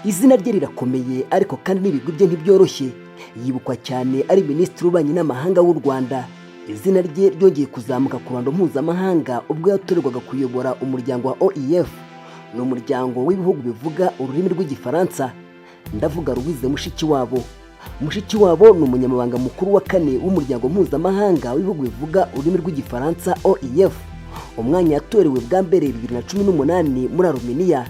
izina rye rirakomeye ariko kandi n'ibigwi bye ntibyoroshye. Yibukwa cyane ari minisitiri w'ububanyi n'amahanga w'u Rwanda. Izina rye ryongeye kuzamuka ku ruhando mpuzamahanga ubwo yatorerwaga kuyobora umuryango wa OIF, ni umuryango w'ibihugu bivuga ururimi rw'igifaransa. Ndavuga Louise Mushikiwabo. Mushikiwabo ni umunyamabanga mukuru wa 4 w'umuryango mpuzamahanga w'ibihugu bivuga ururimi rw'igifaransa OIF. Umwanya yatorewe bwa mbere 2018 muri Armenia,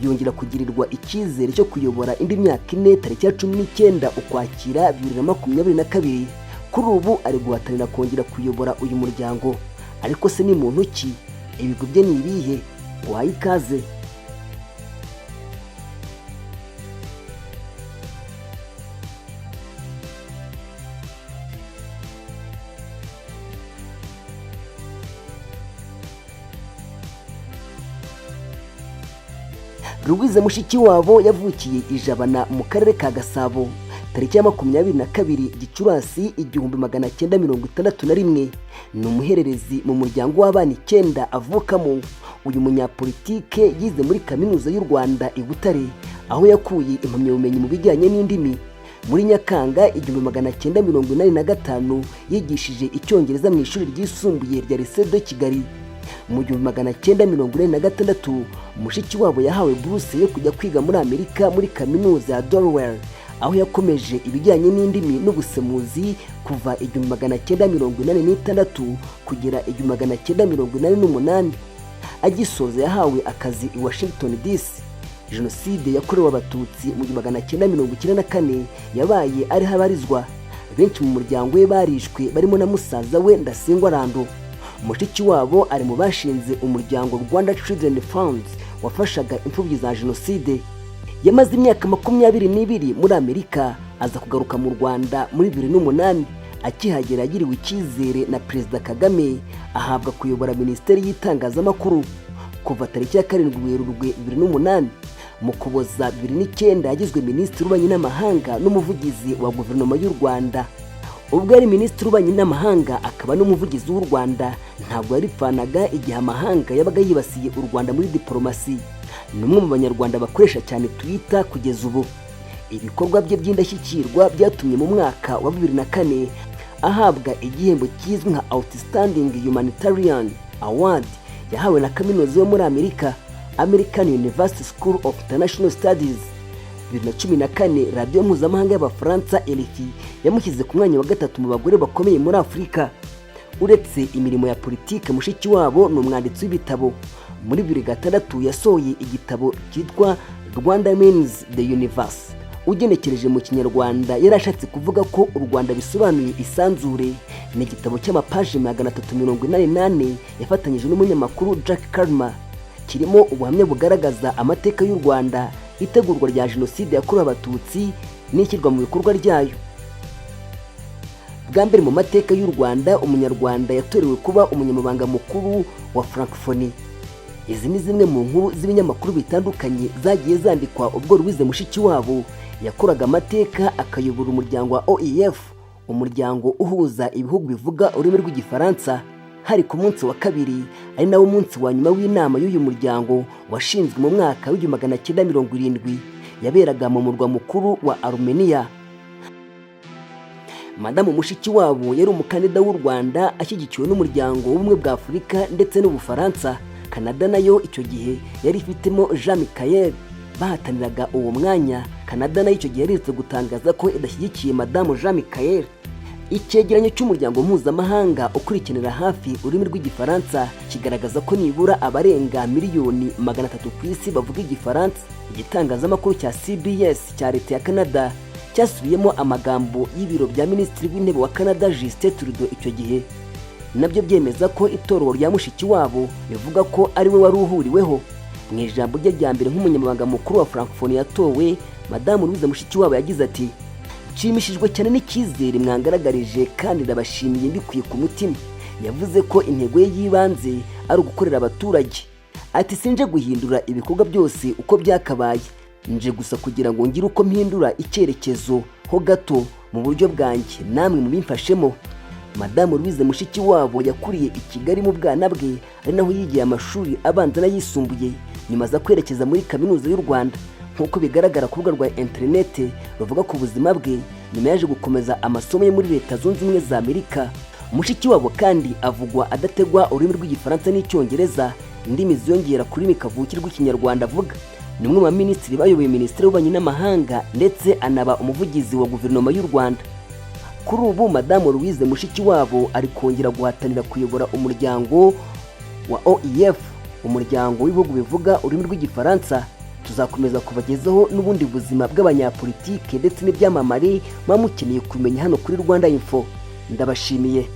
yongera kugirirwa icyizere cyo kuyobora indi myaka 4 tariki ya 19 Ukwakira 2022. Kuri ubu ari guhatanira kongera kuyobora uyu muryango. Ariko se ni muntu ki? Ibigo bye ni ibihe? Wahaye ikaze. Louise Mushikiwabo yavukiye i Jabana mu karere ka Gasabo tariki ya 22 Gicurasi 1961. Ni umuhererezi mu muryango w'abana 9 avukamo. Uyu munyapolitike yize muri kaminuza y'uRwanda i Butare, aho yakuye impamyabumenyi mu bijyanye n'indimi. Muri Nyakanga 1985 yigishije icyongereza mu ishuri ryisumbuye rya Lycée de Kigali. Mu 1946 Mushikiwabo yahawe buruse yo kujya kwiga muri Amerika muri kaminuza ya Delaware, aho yakomeje ibijyanye n'indimi n'ubusemuzi kuva 1986 kugera 1988. Agisoza yahawe akazi i Washington DC. Jenoside yakorewe Abatutsi mu 1994 yabaye ari habarizwa. Benshi mu muryango we barishwe barimo na musaza we Ndasingwa Rando. Mushikiwabo ari mu bashinze umuryango Rwanda Children Funds wafashaga imfubyi za Jenoside. Yamaze imyaka 22 muri Amerika, aza kugaruka mu Rwanda muri 2008. Akihagera yagiriwe icyizere na Perezida Kagame, ahabwa kuyobora Minisiteri y'Itangazamakuru. Kuva tariki ya 7 Werurwe 2008 mu Kuboza 2009 yagizwe Minisitiri w'Ububanyi n'Amahanga n'umuvugizi wa Guverinoma y'u Rwanda. Ubwo yari Minisitiri w'Ububanyi n'Amahanga akaba n'umuvugizi w'u Rwanda, ntabwo yaripfanaga igihe amahanga yabaga yibasiye u Rwanda muri diplomasi. Ni umwe mu banyarwanda bakoresha cyane Twitter kugeza ubu. Ibikorwa bye by'indashyikirwa byatumye mu mwaka wa 2004 ahabwa igihembo kizwi nka Outstanding Humanitarian Award yahawe na kaminuza yo muri Amerika, American University School of International Studies. 2014 radiyo mpuzamahanga y'Abafaransa RFI yamushyize ku mwanya wa 3 mu bagore bakomeye muri Afurika. Uretse imirimo ya politike, Mushikiwabo ni umwanditsi w'ibitabo. Muri 2006 yasohoye igitabo cyitwa Rwanda Means the Universe. Ugenekereje mu Kinyarwanda yarashatse kuvuga ko u Rwanda bisobanuye isanzure. Ni igitabo cy'amapaji 388 yafatanyije n'umunyamakuru Jack Karma. Kirimo ubuhamya bugaragaza amateka y'u Rwanda, itegurwa rya Jenoside yakorewe Abatutsi n'ishyirwa mu bikorwa ryayo. Bwa mbere mu mateka y'u Rwanda, umunyarwanda yatorewe kuba umunyamabanga mukuru wa Francophonie. Izi ni zimwe mu nkuru z'ibinyamakuru bitandukanye zagiye zandikwa ubwo Louise Mushikiwabo yakoraga amateka akayobora umuryango wa OIF, umuryango uhuza ibihugu bivuga ururimi rw'igifaransa. Hari ku munsi wa 2 ari nawo munsi wa nyuma w'inama y'uyu muryango washinzwe mu mwaka w'1970 yaberaga mu murwa mukuru wa Armenia. Madamu Mushikiwabo yari umukandida w'u Rwanda ashyigikiwe n'umuryango w'ubumwe bwa Afurika ndetse n'Ubufaransa. Canada nayo icyo gihe yari ifitemo Jean Michael bahataniraga uwo mwanya. Canada nayo icyo gihe yaritse gutangaza ko idashyigikiye Madamu Jean Michael. Icyegeranyo cy'umuryango mpuzamahanga ukurikiranira hafi ururimi rw'igifaransa kigaragaza ko nibura abarenga miliyoni 300 ku isi bavuga igifaransa. Igitangazamakuru cya CBS cya leta ya Canada cyasubiyemo amagambo y'ibiro bya Minisitiri w'Intebe wa Canada Justin Trudeau icyo gihe, nabyo byemeza ko itorero rya Mushikiwabo bivuga ko ari we wari uhuriweho. Mu ijambo rye rya mbere nk'umunyamabanga mukuru wa Francophonie yatowe, Madamu Louise Mushikiwabo yagize ati: "Nshimishijwe cyane n'icyizere mwangaragarije kandi ndabashimiye mbikuye ku mutima." Yavuze ko intego ye yibanze ari ugukorera abaturage. Ati: "Sinje guhindura ibikorwa byose uko byakabaye, nje gusa kugira ngo ngire uko mpindura icyerekezo ho gato mu buryo bwanjye, namwe mubimfashemo." Madamu Louise Mushikiwabo yakuriye i Kigali mu bwana bwe, ari naho yigiye amashuri abanza n'ayisumbuye, nyuma za kwerekeza muri kaminuza y'u Rwanda. nk'uko bigaragara ku rubuga rwa interineti ruvuga ku buzima bwe nyuma yaje gukomeza amasomo ye muri Leta Zunze Ubumwe za Amerika. Mushikiwabo kandi avugwa adategwa ururimi rw'Igifaransa n'Icyongereza, indimi ziyongera kuri rurimi kavukire rw'Ikinyarwanda avuga. Ni umwe mu baminisitiri bayoboye Minisiteri y'Ububanyi n'Amahanga ndetse anaba umuvugizi wa Guverinoma y'u Rwanda. Kuri ubu Madamu Louise Mushikiwabo ari kongera guhatanira kuyobora umuryango wa OIF, umuryango w'ibihugu bivuga ururimi rw'Igifaransa. Tuzakomeza kubagezaho n'ubundi buzima bw'abanyapolitike ndetse n'ibyamamare muba mukeneye kumenya hano kuri Rwanda Info. Ndabashimiye.